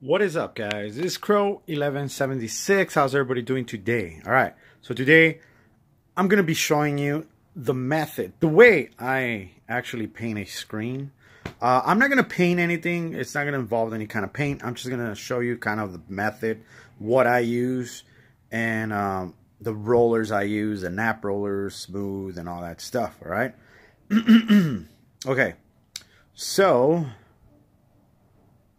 What is up, guys? This is Crow1176. How's everybody doing today? All right, so today I'm gonna be showing you the method, the way I actually paint a screen. I'm not gonna paint anything. It's not gonna involve any kind of paint. I'm just gonna show you kind of the method, what I use, and the rollers I use, the nap rollers, smooth, and all that stuff. All right. Okay, so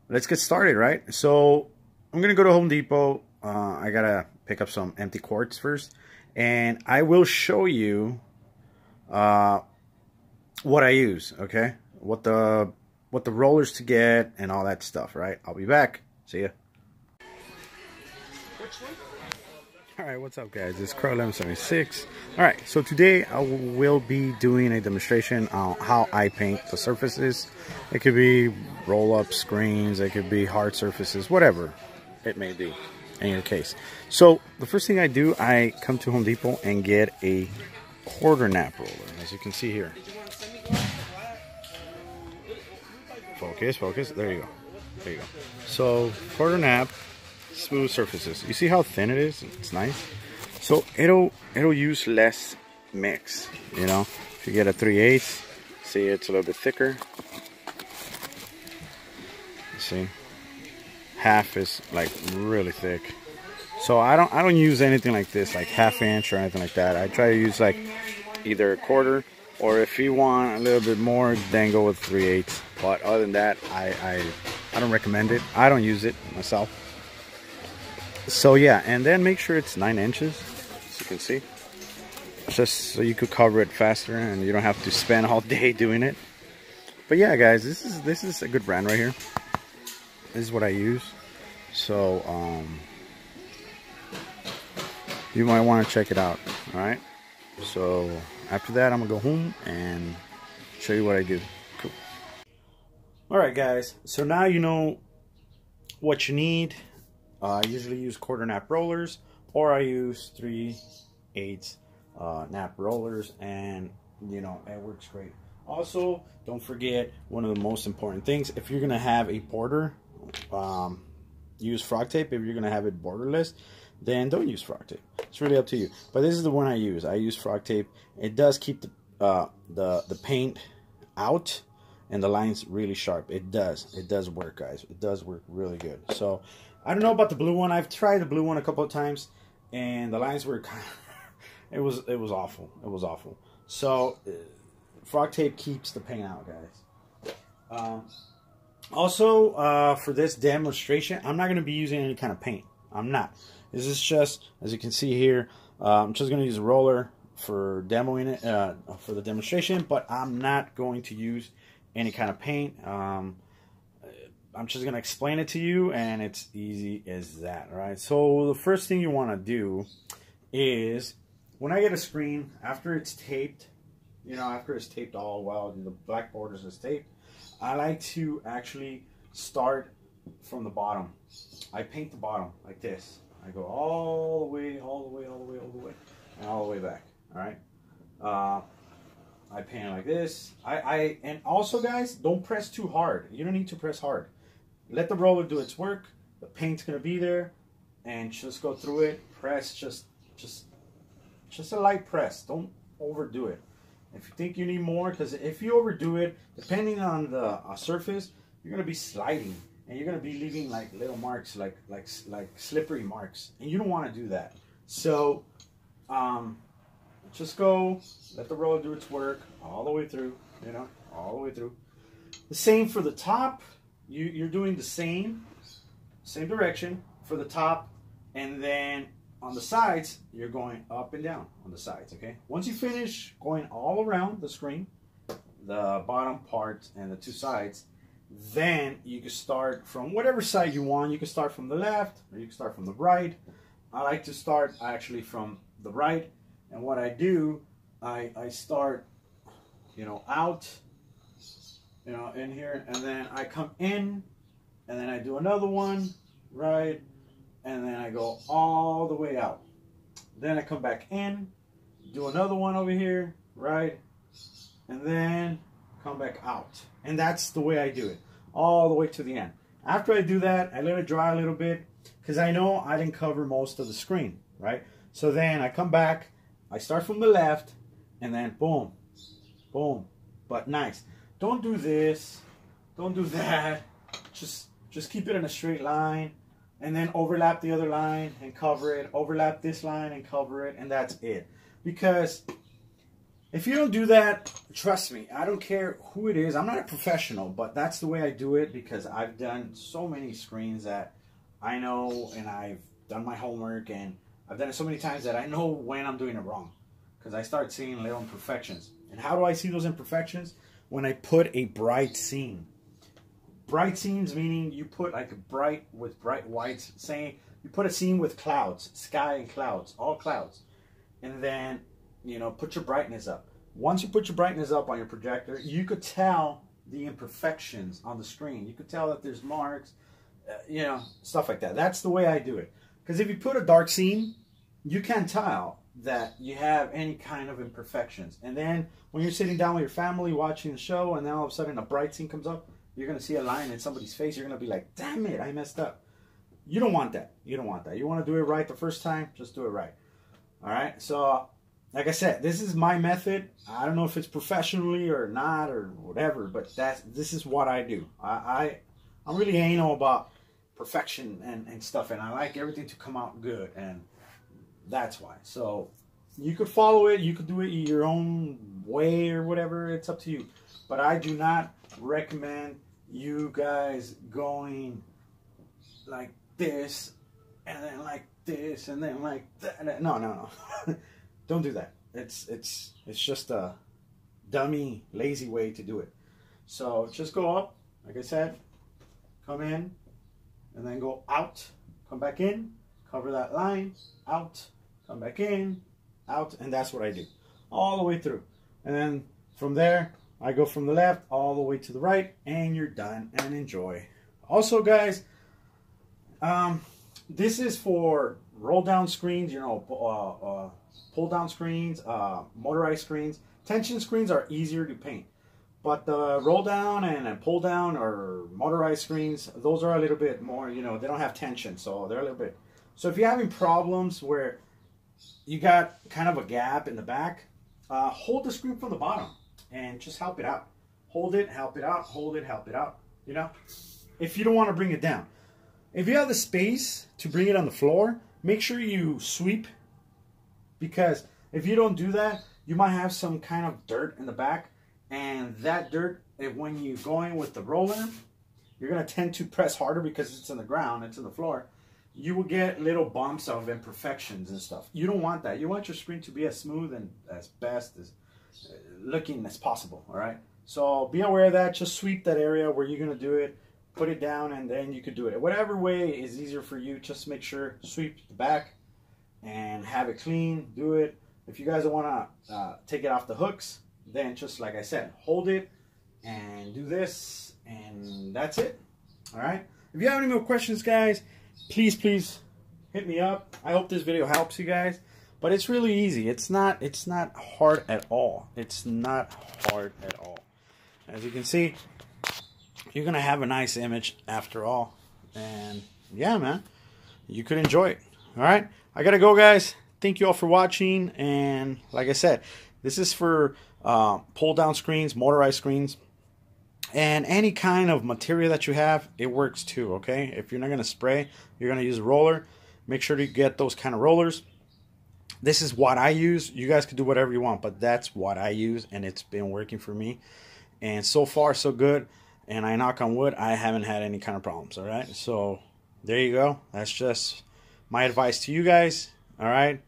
let's get started, right? So I'm gonna go to Home Depot. I gotta pick up some empty quartz first, and I will show you what I use. Okay, what the rollers to get and all that stuff. Right? I'll be back. See ya. All right, what's up, guys? It's Crow1176. All right, so today I will be doing a demonstration on how I paint the surfaces. It could be roll-up screens, it could be hard surfaces, whatever it may be in your case. So the first thing I do, I come to Home Depot and get a quarter nap roller, as you can see here. Focus, focus. There you go. There you go. So quarter nap. Smooth surfaces. You see how thin it is? It's nice. So it'll use less mix. You know, if you get a 3/8, see it's a little bit thicker. See, half is like really thick. So I don't use anything like this, like 1/2 inch or anything like that. I try to use like either a quarter, or if you want a little bit more, then go with 3/8. But other than that, I don't recommend it. I don't use it myself. So yeah, and then make sure it's 9 inches, as you can see, just so you could cover it faster and you don't have to spend all day doing it. But yeah, guys, this is a good brand right here. This is what I use. So you might want to check it out. All right. So after that, I'm gonna go home and show you what I do. Cool. All right, guys. So now you know what you need. I usually use quarter nap rollers, or I use 3/8 nap rollers, and you know, it works great. Also, don't forget one of the most important things: if you're gonna have a border, use frog tape. If you're gonna have it borderless, then don't use frog tape. It's really up to you. But this is the one I use. I use frog tape. It does keep the paint out and the lines really sharp. It does work, guys. It does work really good. So I don't know about the blue one. I've tried the blue one a couple of times, and the lines were kind of, it was awful. It was awful. So frog tape keeps the paint out, guys. Also, for this demonstration, I'm not going to be using any kind of paint. I'm not. This is just, as you can see here, I'm just going to use a roller for demoing it, for the demonstration, but I'm not going to use any kind of paint. I'm just going to explain it to you, and it's easy as that, all right? So the first thing you want to do is, when I get a screen, after it's taped, you know, after it's taped all well, the black borders is taped, I like to actually start from the bottom. I paint the bottom like this. I go all the way, and all the way back, all right? I paint it like this. And also, guys, don't press too hard. You don't need to press hard. Let the roller do its work. The paint's gonna be there, and just go through it. Press just a light press. Don't overdo it. If you think you need more, because if you overdo it, depending on the surface, you're gonna be sliding, and you're gonna be leaving like little marks, like slippery marks, and you don't want to do that. So just go, let the roller do its work all the way through, you know, all the way through. The same for the top. You're doing the same direction for the top, and then on the sides, you're going up and down on the sides, okay? Once you finish going all around the screen, the bottom part and the two sides, then you can start from whatever side you want. You can start from the left, or you can start from the right. I like to start actually from the right. And what I do, I start, you know, out, you know, in here, and then I come in, and then I do another one, right, and then I go all the way out. Then I come back in, do another one over here, right, and then come back out. And that's the way I do it, all the way to the end. After I do that, I let it dry a little bit because I know I didn't cover most of the screen, right? So then I come back, I start from the left, and then boom, boom, but nice. Don't do this, don't do that. Just keep it in a straight line, and then overlap the other line and cover it. Overlap this line and cover it, and that's it. Because if you don't do that, trust me, I don't care who it is. I'm not a professional, but that's the way I do it because I've done so many screens that I know, and I've done my homework, and I've done it so many times that I know when I'm doing it wrong because I start seeing little imperfections. And how do I see those imperfections? When I put a bright scene. Bright scenes meaning you put like a bright with bright whites, saying you put a scene with clouds, sky and clouds, all clouds. And then, you know, put your brightness up. Once you put your brightness up on your projector, you could tell the imperfections on the screen. You could tell that there's marks, you know, stuff like that. That's the way I do it. Because if you put a dark scene, you can't tell that you have any kind of imperfections. And then when you're sitting down with your family watching the show and then all of a sudden a bright scene comes up, you're going to see a line in somebody's face. You're going to be like, damn it, I messed up. You don't want that. You don't want that. You want to do it right the first time, just do it right. All right? So, like I said, this is my method. I don't know if it's professionally or not or whatever, but this is what I do. I'm really anal about perfection and stuff, and I like everything to come out good, and that's why. So you could follow it, you could do it your own way or whatever, it's up to you. But I do not recommend you guys going like this and then like this and then like that. No. Don't do that. It's just a dummy, lazy way to do it. So just go up, like I said, come in, and then go out, come back in, cover that line, out, come back in, out, and that's what I do all the way through. And then from there, I go from the left all the way to the right, and you're done, and enjoy. Also, guys, this is for roll down screens, you know, pull down screens, motorized screens. Tension screens are easier to paint. But the roll down and pull down or motorized screens, those are a little bit more, you know, they don't have tension, so they're a little bit. So if you're having problems where you got kind of a gap in the back, hold the screen from the bottom and just help it out. Hold it, help it out, hold it, help it out, you know, if you don't want to bring it down. If you have the space to bring it on the floor, make sure you sweep, because if you don't do that, you might have some kind of dirt in the back. And that dirt, when you're going with the roller, you're going to tend to press harder because it's in the ground, it's in the floor. You will get little bumps of imperfections and stuff. You don't want that. You want your screen to be as smooth and as best as looking as possible, all right? So be aware of that. Just sweep that area where you're going to do it, put it down, and then you could do it. Whatever way is easier for you, just make sure, sweep the back and have it clean, do it. If you guys don't want to take it off the hooks, then just like I said, hold it and do this, and that's it. All right. If you have any more questions, guys, please hit me up. I hope this video helps you guys. But it's really easy. It's not hard at all. It's not hard at all. As you can see, you're gonna have a nice image after all. And yeah, man, you could enjoy it. All right. I gotta go, guys. Thank you all for watching. And like I said, this is for pull down screens, motorized screens, and any kind of material that you have, it works too. Okay, if you're not going to spray, you're going to use a roller, make sure to get those kind of rollers. This is what I use. You guys can do whatever you want, but that's what I use, and it's been working for me, and so far so good. And I knock on wood, I haven't had any kind of problems. All right, so there you go. That's just my advice to you guys. All right,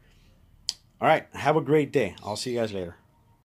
have a great day. I'll see you guys later.